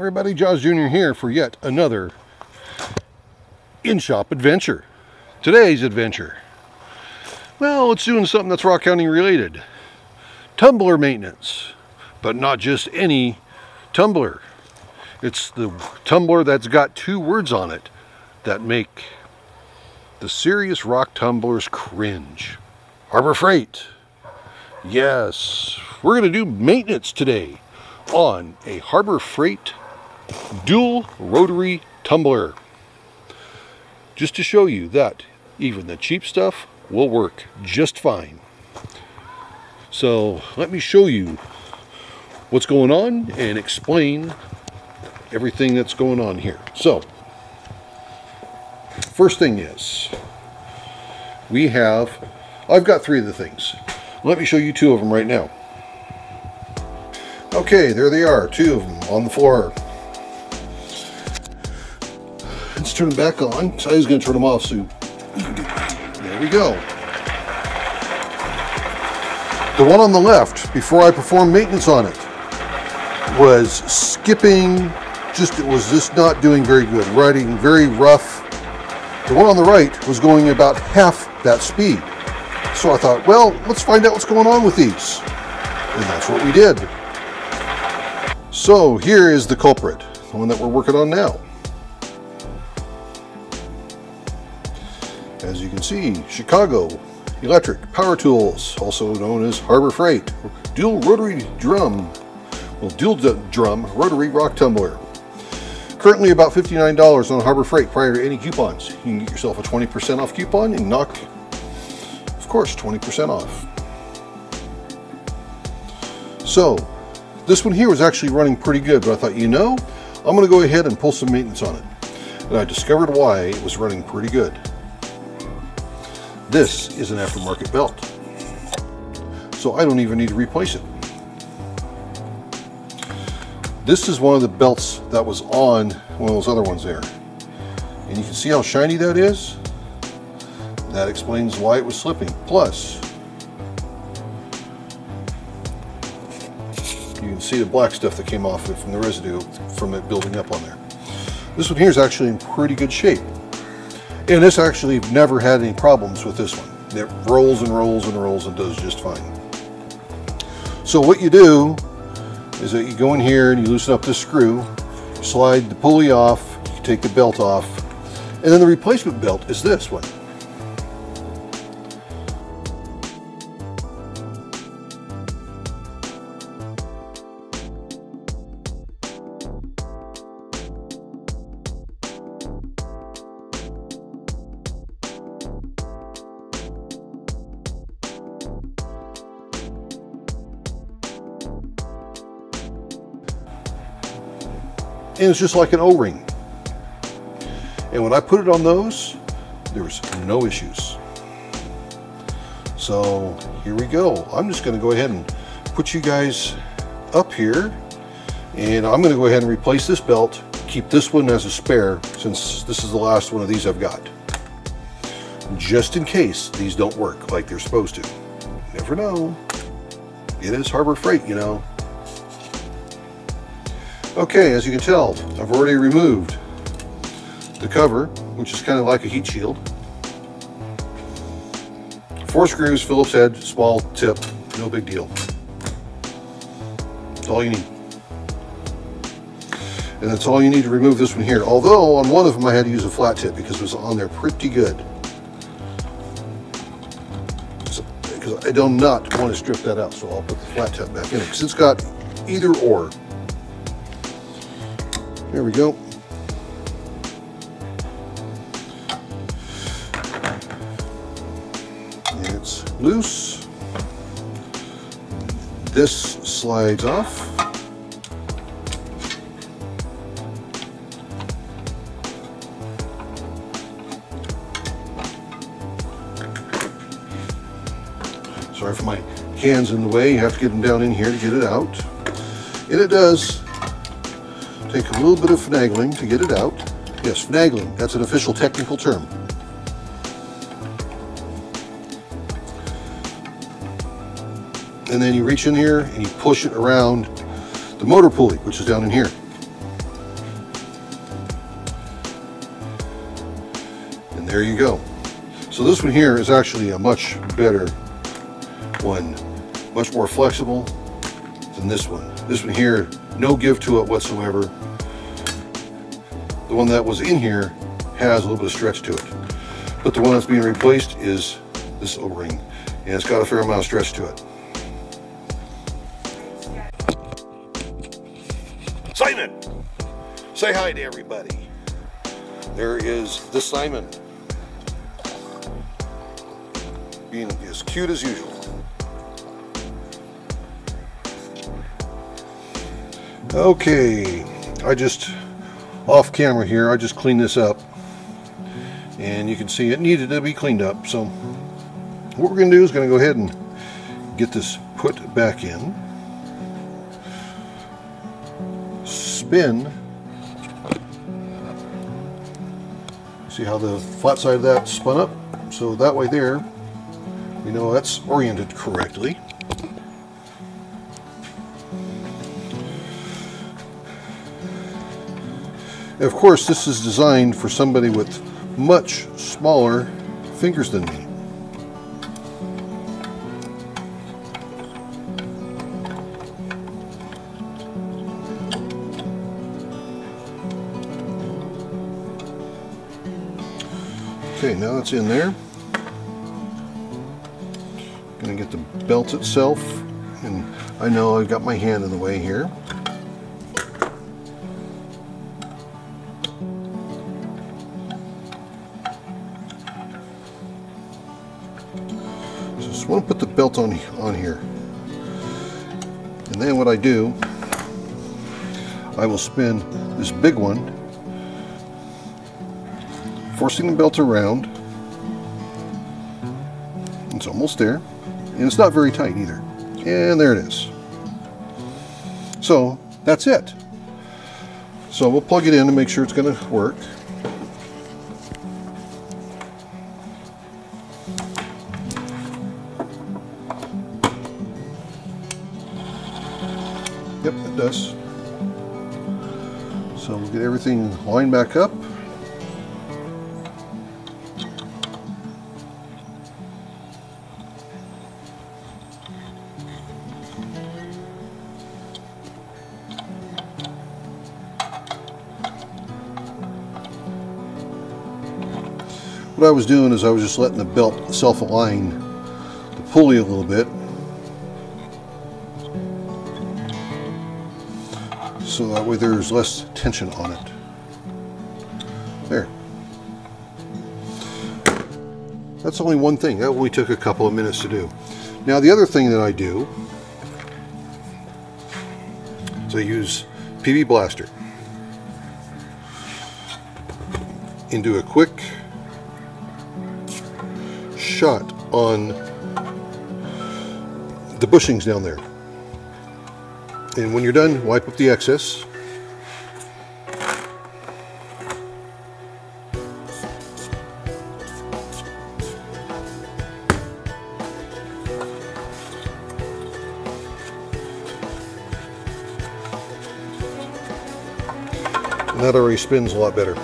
Everybody, Jaws Jr. here for yet another in-shop adventure. Today's adventure, well, it's doing something that's Rock County related. Tumbler maintenance, but not just any tumbler. It's the tumbler that's got two words on it that make the serious rock tumblers cringe. Harbor Freight. Yes, we're going to do maintenance today on a Harbor Freight dual rotary tumbler, just to show you that even the cheap stuff will work just fine. So let me show you what's going on and explain everything that's going on here. So first thing is, I've got three of the things. Let me show you two of them right now. Okay, there they are, two of them on the floor. Let's turn them back on. So I was going to turn them off, so there we go. The one on the left, before I performed maintenance on it, was skipping, it was just not doing very good, riding very rough. The one on the right was going about half that speed. So I thought, well, let's find out what's going on with these. And that's what we did. So here is the culprit, the one that we're working on now. As you can see, Chicago Electric Power Tools, also known as Harbor Freight, dual rotary drum, dual drum rotary rock tumbler. Currently about $59 on Harbor Freight prior to any coupons. You can get yourself a 20% off coupon and knock, of course, 20% off. So this one here was actually running pretty good, but I thought, you know, I'm going to go ahead and pull some maintenance on it. And I discovered why it was running pretty good. This is an aftermarket belt, so I don't even need to replace it. This is one of the belts that was on one of those other ones there. And you can see how shiny that is? That explains why it was slipping. Plus, you can see the black stuff that came off it from the residue from it building up on there. This one here is actually in pretty good shape. And this actually never had any problems with this one. It rolls and rolls and rolls and does just fine. So what you do is that you go in here and you loosen up this screw, slide the pulley off, you take the belt off, and then the replacement belt is this one. And it's just like an O-ring. And when I put it on those, there was no issues. So here we go. I'm just going to go ahead and put you guys up here, and I'm going to go ahead and replace this belt, keep this one as a spare since this is the last one of these I've got, just in case these don't work like they're supposed to. Never know. It is Harbor Freight, you know. Okay, as you can tell, I've already removed the cover, which is kind of like a heat shield. 4 screws, Phillips head, small tip, no big deal. That's all you need. And that's all you need to remove this one here. Although on one of them I had to use a flat tip because it was on there pretty good. Because I do not want to strip that out, so I'll put the flat tip back in it because it's got either or. There we go. It's loose. This slides off. Sorry for my hands in the way. You have to get them down in here to get it out. And it does take a little bit of finagling to get it out. Yes, finagling, that's an official technical term. And then you reach in here and you push it around the motor pulley, which is down in here. And there you go. So this one here is actually a much better one, much more flexible than this one. This one here, no give to it whatsoever. The one that was in here has a little bit of stretch to it. But the one that's being replaced is this O-ring, and it's got a fair amount of stretch to it. Simon! Say hi to everybody. There is this Simon, being as cute as usual. Okay, I just, off camera here, I just cleaned this up. And you can see it needed to be cleaned up. So what we're going to do is going to go ahead and get this put back in. Spin. See how the flat side of that spun up? So that way there, we know that's oriented correctly. And of course, this is designed for somebody with much smaller fingers than me. Okay, now it's in there. Gonna get the belt itself, and I know I've got my hand in the way here. I want to put the belt on here, and then what I do, I will spin this big one, forcing the belt around. It's almost there, and it's not very tight either, and there it is. So that's it. So we'll plug it in to make sure it's going to work. Yep, it does. So we'll get everything lined back up. What I was doing is I was just letting the belt self-align the pulley a little bit, so that way there's less tension on it. There. That's only one thing. That only took a couple of minutes to do. Now the other thing that I do is I use PB Blaster and do a quick shot on the bushings down there. And when you're done, wipe up the excess. And that already spins a lot better.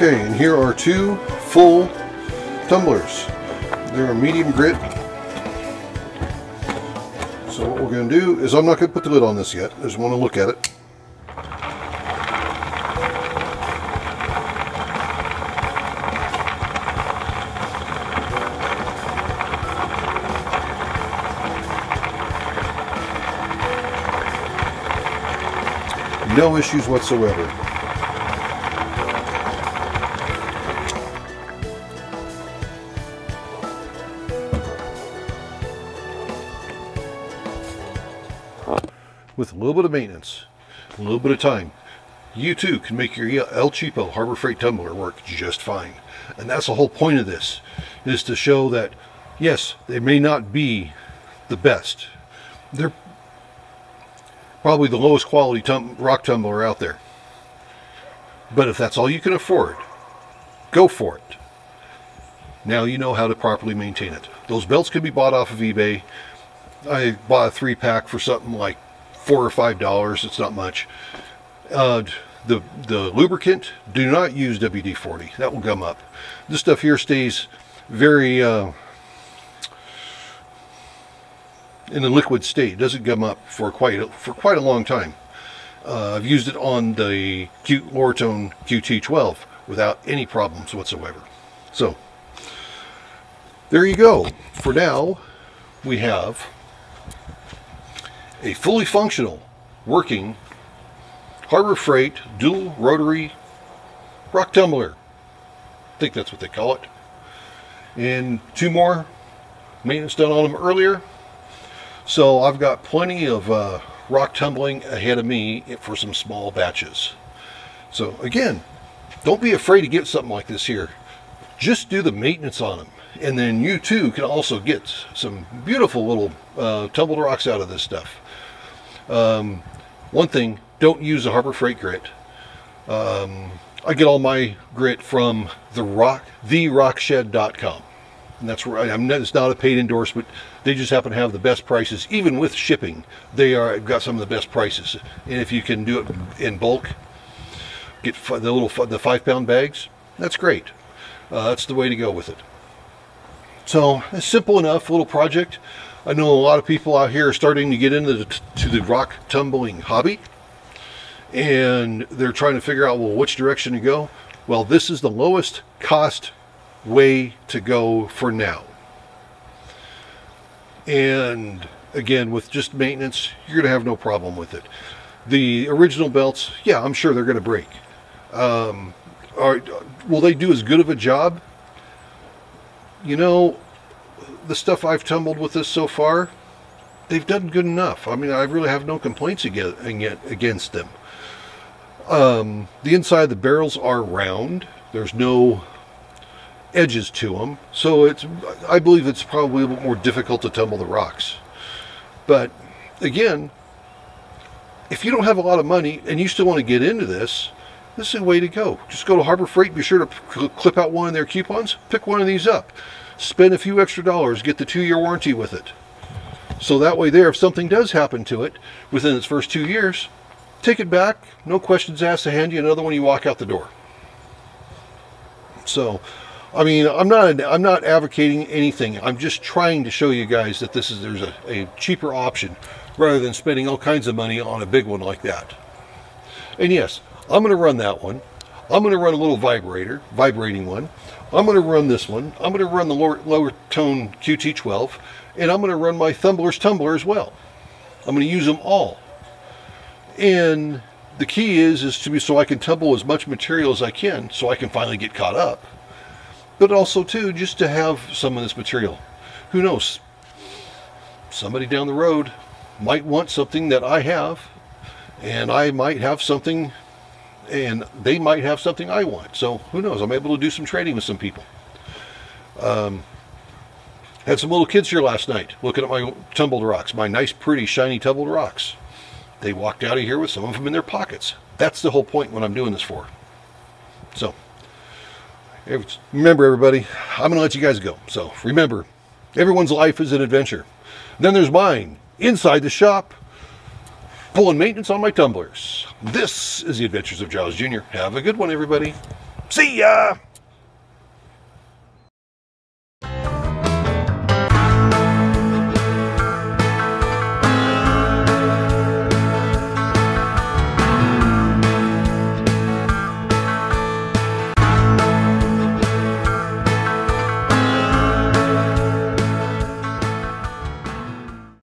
Okay, and here are two full tumblers. They're a medium grit. So what we're going to do is, I'm not going to put the lid on this yet. I just want to look at it. No issues whatsoever. With a little bit of maintenance, a little bit of time, you too can make your El Cheapo Harbor Freight tumbler work just fine. And that's the whole point of this, is to show that yes, they may not be the best. Probably the lowest quality rock tumbler out there. But if that's all you can afford, go for it. Now you know how to properly maintain it. Those belts can be bought off of eBay. I bought a 3-pack for something like $4 or $5. It's not much. The lubricant, do not use WD-40. That will gum up. This stuff here stays very in a liquid state. It doesn't gum up for quite a long time. I've used it on the Loretone QT12 without any problems whatsoever. So there you go. For now, we have a fully functional, working Harbor Freight dual rotary rock tumbler. I think that's what they call it. And 2 more maintenance done on them earlier. So I've got plenty of rock tumbling ahead of me for some small batches. So again, don't be afraid to get something like this here. Just do the maintenance on them. And then you too can also get some beautiful little tumbled rocks out of this stuff. One thing, don't use a Harbor Freight grit. I get all my grit from therockshed.com. And that's where it's not a paid endorsement. They just happen to have the best prices, even with shipping. They've got some of the best prices. And if you can do it in bulk, get the 5-pound bags. That's great. That's the way to go with it. So it's simple enough little project. I know a lot of people out here are starting to get into the rock tumbling hobby, and they're trying to figure out, well, which direction to go. Well, this is the lowest cost way to go for now. And again, with just maintenance, you're going to have no problem with it. The original belts, yeah, I'm sure they're going to break. Will they do as good of a job? You know, the stuff I've tumbled with this so far, they've done good enough. I mean, I really have no complaints against them. The inside of the barrels are round. There's no edges to them, so I believe it's probably a little more difficult to tumble the rocks. But again, if you don't have a lot of money and you still want to get into this, this is the way to go. Just go to Harbor Freight, be sure to clip out one of their coupons, pick one of these up, spend a few extra dollars, get the 2-year warranty with it. So that way there, if something does happen to it within its first 2 years, take it back, no questions asked, to hand you another one, you walk out the door. So I mean, I'm not advocating anything. I'm just trying to show you guys that there's a cheaper option rather than spending all kinds of money on a big one like that. And yes, I'm going to run that one. I'm going to run a little vibrating one. I'm going to run this one. I'm going to run the Loretone QT12, and I'm going to run my Tumbler as well. I'm going to use them all. And the key is so I can tumble as much material as I can, so I can finally get caught up. But also too, just to have some of this material. Who knows? Somebody down the road might want something that I have, and I might have something, and they might have something I want. So who knows? I'm able to do some trading with some people. Had some little kids here last night looking at my tumbled rocks, my nice, pretty, shiny tumbled rocks. They walked out of here with some of them in their pockets. That's the whole point what I'm doing this for. So remember, everybody, I'm going to let you guys go. So remember, everyone's life is an adventure. Then there's mine, inside the shop, pulling maintenance on my tumblers. This is the Adventures of Jaws Jr. Have a good one, everybody. See ya!